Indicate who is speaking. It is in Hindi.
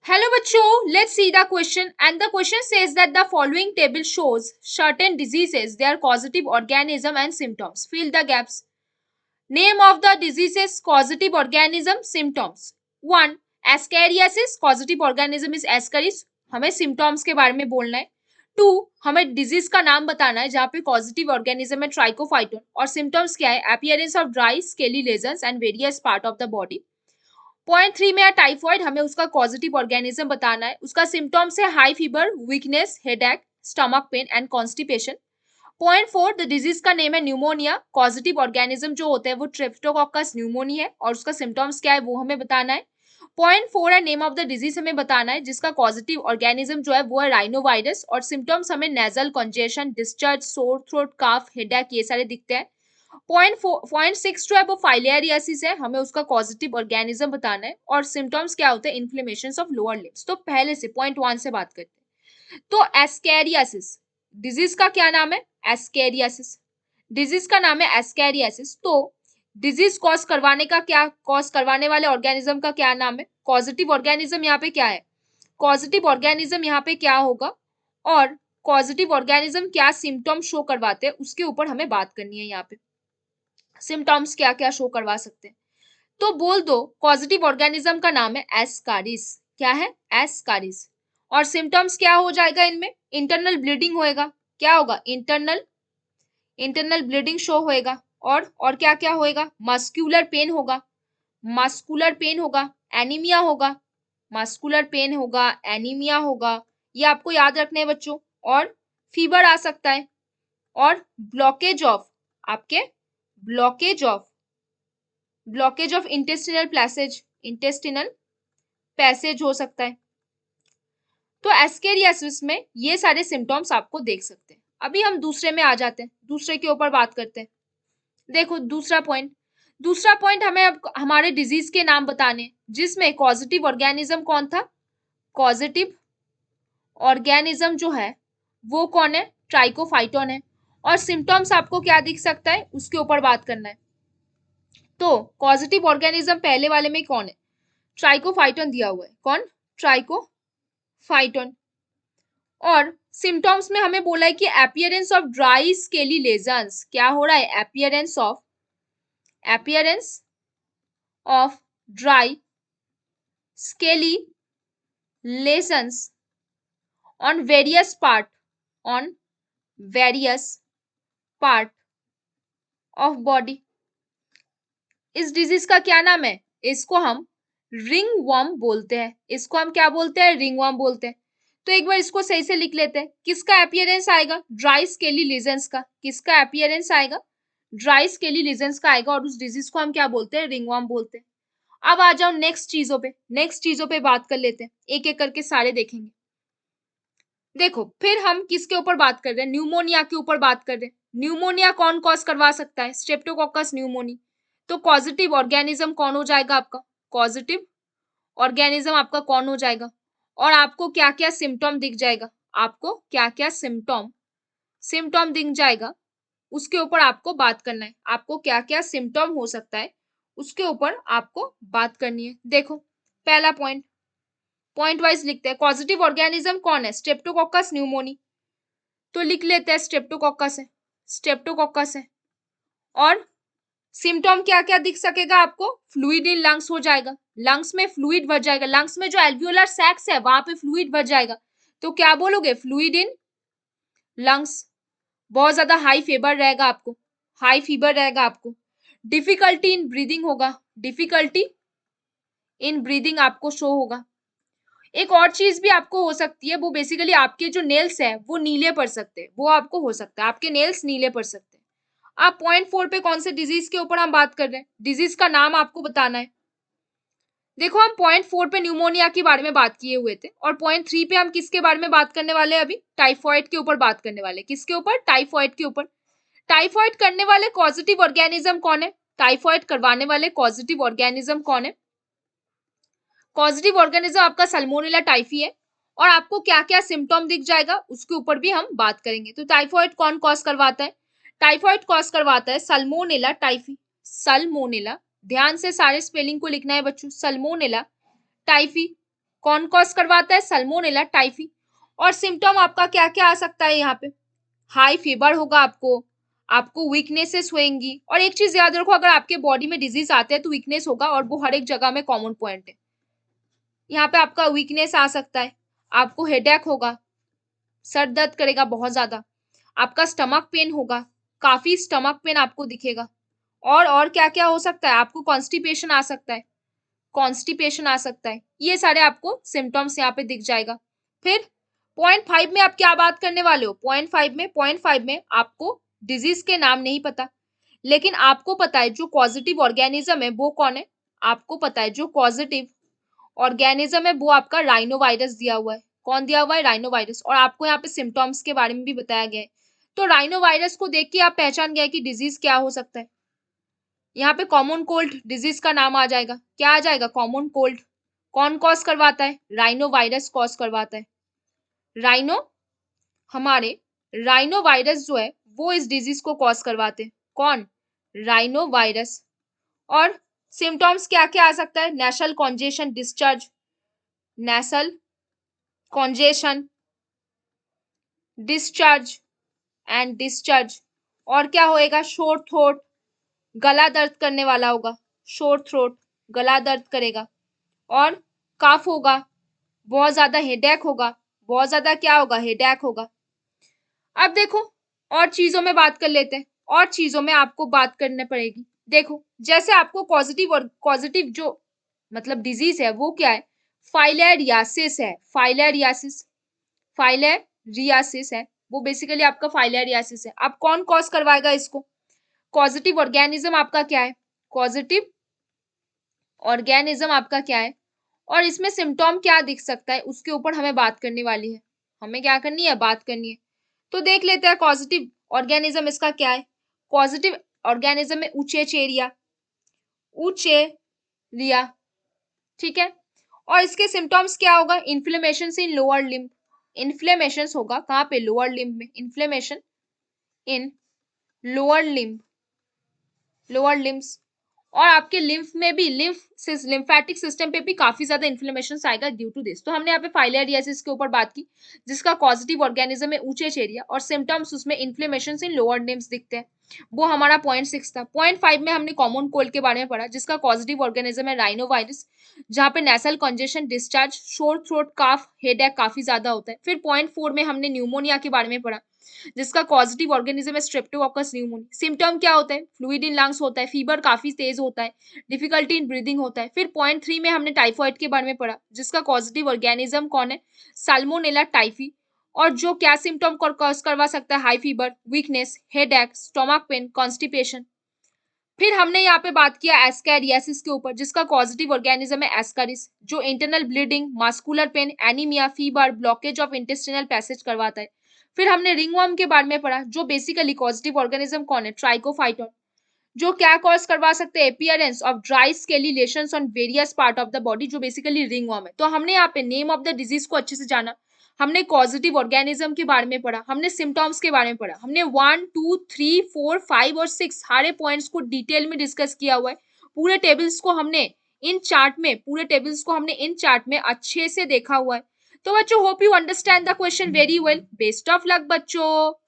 Speaker 1: Hello bachcho, let's see the question, and the question says that the following table shows certain diseases, their causative organism and symptoms. Fill the gaps. Name of the diseases, causative organism, symptoms. 1. Ascariasis, causative organism is Ascaris. हमें symptoms के बारे में बोलना है. 2. हमें disease का नाम बताना है जहाँ पे causative organism है Trichophyton और symptoms क्या है, appearance of dry scaly lesions and various part of the body. Point 3 में है टाइफॉइड, हमें उसका पॉजिटिव ऑर्गेनिज्म बताना है. उसका सिम्टम्स है high fever, weakness, headache, stomach pain and constipation. Point 4, the disease का नेम है न्यूमोनिया. पॉजिटिव ऑर्गेनिज्म जो होता है वो स्ट्रेप्टोकोकस न्यूमोनी है और उसका सिम्टम्स क्या है वो हमें बताना है. पॉइंट 4 है नेम ऑफ द डिजीज हमें बताना है जिसका पॉजिटिव ऑर्गेनिज्म जो है वो है राइनोवायरस और सिम्टम्स हमें nasal congestion, discharge, sore throat, cough, headache ये सारे दिखते हैं. पॉइंट 6 जो है वो फाइलेरियासिस है, हमें उसका पॉजिटिव ऑर्गेनिज्म बताना है और सिम्टम्स क्या होते हैं, इन्फ्लेमेशन ऑफ लोअर लिम्स. तो पहले से पॉइंट 1 से बात करते हैं. तो एस्कैरियासिस डिजीज का क्या नाम है, एस्कैरियासिस. डिजीज का नाम है एस्कैरियासिस. तो डिजीज कॉज करवाने वाले ऑर्गेनिज्म का क्या नाम है, पॉजिटिव ऑर्गेनिज्म. यहाँ पे क्या है, पॉजिटिव ऑर्गेनिज्म यहाँ पे क्या होगा और पॉजिटिव ऑर्गेनिज्म क्या सिम्टम शो करवाते हैं उसके ऊपर हमें बात करनी है. यहाँ पे सिम्टम्स क्या क्या शो करवा सकते हैं. तो बोल दो पॉजिटिव ऑर्गेनिज्म का नाम है एस्कारिस. क्या है, एस्कारिस. और सिम्टम्स क्या हो जाएगा इनमें, इंटरनल ब्लीडिंग होएगा. क्या होगा, इंटरनल ब्लीडिंग शो होएगा. और क्या क्या होएगा, मस्कुलर पेन होगा, एनीमिया होगा, मस्कुलर पेन होगा, एनीमिया होगा, ये आपको याद रखना है बच्चों. और फीवर आ सकता है और ब्लॉकेज ऑफ आपके ब्लॉकेज ऑफ इंटेस्टिनल पैसेज हो सकता है. तो एस्केरियासिस में ये सारे सिम्टम्स आपको देख सकते हैं. अभी हम दूसरे में आ जाते हैं, दूसरे के ऊपर बात करते हैं. देखो दूसरा पॉइंट हमें अब हमारे डिजीज के नाम बताने जिसमें पॉजिटिव ऑर्गेनिज्म कौन था, पॉजिटिव ऑर्गेनिज्म जो है वो कौन है, ट्राइकोफाइटोन है. और सिम्टम्स आपको क्या दिख सकता है उसके ऊपर बात करना है. तो पॉजिटिव ऑर्गेनिज्म पहले वाले में कौन है, ट्राइकोफाइटोन दिया हुआ है. कौन, ट्राइकोफाइटोन. और सिम्टम्स में हमें बोला है कि appearance of dry scaly lesions. क्या हो रहा है, appearance of dry scaly lesions on various part of body. इस डिजीज का क्या नाम है, इसको हम रिंग वर्म बोलते हैं. इसको हम क्या बोलते हैं, रिंग वर्म बोलते हैं. तो एक बार इसको सही से लिख लेते हैं. किसका अपीयरेंस आएगा, ड्राई स्केली लीजेंस का. किसका अपीयरेंस आएगा, ड्राई स्केली लीजेंस का आएगा और उस डिजीज को हम क्या बोलते हैं, रिंग वर्म बोलते हैं. अब आ जाओ नेक्स्ट चीजों पे बात कर लेते हैं, एक एक करके सारे देखेंगे. देखो फिर हम किसके ऊपर बात कर रहे हैं, न्यूमोनिया के ऊपर बात कर रहे हैं. न्यूमोनिया कौन कॉज करवा सकता है, स्ट्रेप्टोकोकस न्यूमोनी. तो पॉजिटिव ऑर्गेनिज्म कौन हो जाएगा आपका, पॉजिटिव ऑर्गेनिज्म आपका कौन हो जाएगा. और आपको क्या क्या सिम्टम दिख जाएगा, आपको क्या क्या सिम्टम दिख जाएगा उसके ऊपर आपको बात करना है. आपको क्या क्या सिम्टम हो सकता है उसके ऊपर आपको बात करनी है. देखो पहला पॉइंट वाइज लिखते हैं. पॉजिटिव ऑर्गेनिज्म कौन है, स्ट्रेप्टोकोकस न्यूमोनी. तो लिख लेते हैं स्ट्रेप्टोकोकस है. और सिम्टम क्या क्या दिख सकेगा आपको, फ्लूइड इन लंग्स हो जाएगा, लंग्स में फ्लूइड भर जाएगा, लंग्स में जो एल्वियोलर सैक्स है वहां पे फ्लूइड भर जाएगा. तो क्या बोलोगे, फ्लूइड इन लंग्स. बहुत ज्यादा हाई फीवर रहेगा आपको. डिफिकल्टी इन ब्रीदिंग होगा, डिफिकल्टी इन ब्रीदिंग आपको शो होगा. एक और चीज भी आपको हो सकती है, वो बेसिकली आपके जो नेल्स है वो नीले पड़ सकते हैं, वो आपको हो सकता है आपके नेल्स नीले पड़ सकते हैं. आप पॉइंट 4 पे कौन से डिजीज के ऊपर हम बात कर रहे हैं, डिजीज का नाम आपको बताना है. देखो हम पॉइंट 4 पे न्यूमोनिया के बारे में बात किए हुए थे और पॉइंट 3 पे हम किसके बारे में बात करने वाले हैं, अभी टाइफॉइड के ऊपर बात करने वाले. किसके ऊपर, टाइफॉइड के ऊपर. टाइफॉइड करने वाले पॉजिटिव ऑर्गेनिज्म कौन है, टाइफॉइड करवाने वाले पॉजिटिव ऑर्गेनिज्म कौन है. पॉजिटिव ऑर्गेनिज्म आपका सल्मोनेला टाइफी है. और आपको क्या क्या सिम्टम दिख जाएगा उसके ऊपर भी हम बात करेंगे. तो टाइफॉइड कौन कॉज करवाता है, टाइफॉइड कॉज करवाता है सल्मोनेला टाइफी. सल्मोनेला, ध्यान से सारे स्पेलिंग को लिखना है बच्चों, सल्मोनेला टाइफी कौन कॉज करवाता है? Salmonella typhi. और सिम्टम आपका क्या क्या आ सकता है यहाँ पे? हाई फीवर होगा आपको वीकनेसेस होंगी। और एक चीज याद रखो, अगर आपके बॉडी में डिजीज आते हैं तो वीकनेस होगा, और वो हर एक जगह में कॉमन पॉइंट है। यहाँ पे आपका वीकनेस आ सकता है, आपको हेडेक होगा, सर दर्द करेगा बहुत ज्यादा, आपका स्टमक पेन होगा, काफी स्टमक पेन आपको दिखेगा। और क्या क्या हो सकता है? आपको कॉन्स्टिपेशन आ सकता है, कॉन्स्टिपेशन आ सकता है। ये सारे आपको सिम्टम्स यहाँ पे दिख जाएगा। फिर पॉइंट 5 में आप क्या बात करने वाले हो? पॉइंट 5 में आपको डिजीज के नाम नहीं पता, लेकिन आपको पता है जो पॉजिटिव ऑर्गेनिज्म है वो कौन है। आपको पता है जो पॉजिटिव ऑर्गेनिज्म है वो आपका राइनोवायरस दिया हुआ है। कौन दिया हुआ है? राइनोवायरस। और आपको यहाँ पे सिम्टम्स के बारे में भी बताया गया है। तो राइनोवायरस को देख के आप पहचान गए कि डिजीज क्या हो सकता है। यहाँ पे कॉमन कोल्ड डिजीज का नाम आ जाएगा। क्या आ जाएगा? Common cold. कौन कॉज करवाता है? राइनोवायरस कॉज करवाता है। राइनो हमारे राइनोवायरस जो है वो इस डिजीज को कॉज करवाते हैं। कौन? राइनोवायरस। और सिम्टम्स क्या क्या आ सकता है? National congestion discharge, national congestion discharge and discharge. और क्या होएगा? शोर थ्रोट, गला दर्द करने वाला होगा, शोर थ्रोट, गला दर्द करेगा। और काफ होगा, बहुत ज्यादा हेडेक होगा, बहुत ज्यादा क्या होगा? हेडेक होगा। अब देखो और चीजों में बात कर लेते हैं, और चीजों में आपको बात करनी पड़ेगी। देखो जैसे आपको पॉजिटिव और पॉजिटिव जो मतलब डिजीज है वो क्या है? फाइलेरियासिस है। फाइलेरियासिस, फाइलेरियासिस है, वो बेसिकली आपका फाइलेरियासिस है। अब कौन कॉज करवाएगा इसको? पॉजिटिव ऑर्गेनिज्म आपका क्या है? पॉजिटिव ऑर्गेनिज्म आपका क्या है? और इसमें सिम्टोम क्या दिख सकता है उसके ऊपर हमें बात करने वाली है। हमें क्या करनी है? बात करनी है। तो देख लेते हैं पॉजिटिव ऑर्गेनिज्म इसका क्या है। पॉजिटिव ऑर्गेनिज्म में उचेचेरिया, उचेरिया, ठीक है। और इसके सिम्टम्स क्या होगा? Inflammation in lower limb, inflammation होगा कहाँ पे? लोअर लिम्ब में, inflammation in lower limb, lower limbs. और आपके लिम्फ में भी लिम्फेटिक सिस्टम पे भी काफी ज्यादा इन्फ्लेमेशन आएगा ड्यू टू दिस। तो हमने यहाँ पे फाइलेरियासिस के ऊपर बात की, जिसका पॉजिटिव ऑर्गेनिज्म में ऊचेचेरिया और सिम्टम्स उसमें इन्फ्लेमेशन इन लोअर लिम्स दिखते हैं। वो हमारा पॉइंट 6 था। पॉइंट 5 में हमने कॉमन कोल्ड के बारे में पढ़ा, जिसका पॉजिटिव ऑर्गेनिज्म है राइनोवायरस, जहाँ पे नेसल कंजेशन डिस्चार्ज, शोर थ्रोट, काफ, हेडेक काफी ज्यादा होता है। फिर पॉइंट 4 में हमने न्यूमोनिया के बारे में पढ़ा, जिसका पॉजिटिव ऑर्गेनिज्म है स्ट्रेप्टोकोकस न्यूमोनिया। सिम्टम क्या होता है? फ्लूइड इन लंग्स होता है, फीवर काफी तेज होता है, डिफिकल्टी इन ब्रीदिंग होता है। फिर पॉइंट 3 में हमने टाइफॉइड के बारे में पढ़ा, जिसका पॉजिटिव ऑर्गेनिज्म कौन है? Salmonella typhi. और जो क्या सिम्टम कॉज करवा सकता है? High fever, weakness, headache, stomach pain, constipation. फिर हमने यहाँ पे बात किया एस्कैरियासिस के ऊपर, जिसका पॉजिटिव ऑर्गेनिज्म है एस्कारिस, जो internal bleeding, muscular pain, anaemia, fever, blockage of intestinal passage करवाता है। फिर हमने रिंगवर्म के बारे में पढ़ा, जो बेसिकली पॉजिटिव ऑर्गेनिज्म कौन है? ट्राइकोफाइटोन, जो क्या कॉज करवा सकते हैं? Appearance of dry scaly lesions on various part of the body, जो बेसिकली रिंगवर्म है। तो हमने यहाँ पे नेम ऑफ द डिजीज को अच्छे से जाना, हमने पॉजिटिव ऑर्गेनिज्म के बारे में पढ़ा, हमने सिम्टम्स के बारे में पढ़ा, हमने 1 2 3 4 5 और 6 सारे पॉइंट्स को डिटेल में डिस्कस किया हुआ है। पूरे टेबल्स को हमने इन चार्ट में, पूरे टेबल्स को हमने इन चार्ट में अच्छे से देखा हुआ है। तो बच्चों hope you understand the question very well. Best of luck बच्चों।